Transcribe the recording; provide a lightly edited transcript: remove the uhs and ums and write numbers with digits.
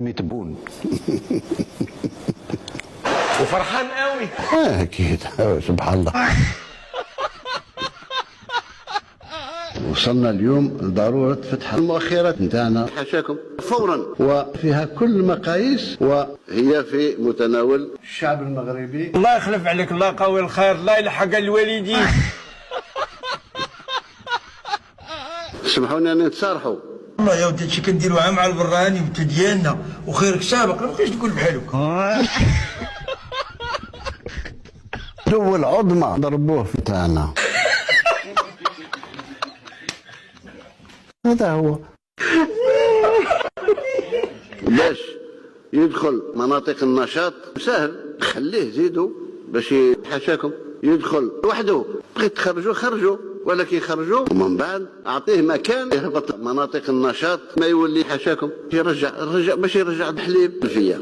متبون. وفرحان قوي. اكيد سبحان الله. وصلنا اليوم لضرورة فتح المؤخرات نتاعنا حاشاكم فورا، وفيها كل المقاييس، وهي في متناول الشعب المغربي. الله يخلف عليك، الله يقوي الخير، الله يلحق الوالدين. سمحوني أن نتصارحوا. والله يا ودي هادشي كنديرو عام مع البراني وانت ديالنا وخيرك سابق، ما بقيتش تقول بحالك. دول عظمى ضربوه في تاعنا. هذا هو. باش يدخل مناطق النشاط سهل، خليه زيدوا باش يحاشاكم يدخل وحده. بغيت تخرجوا خرجوا، ولكن خرجوا ومن بعد اعطيه مكان يهبط مناطق النشاط، ما يولي حاشاكم يرجع باش يرجع الحليب فيا.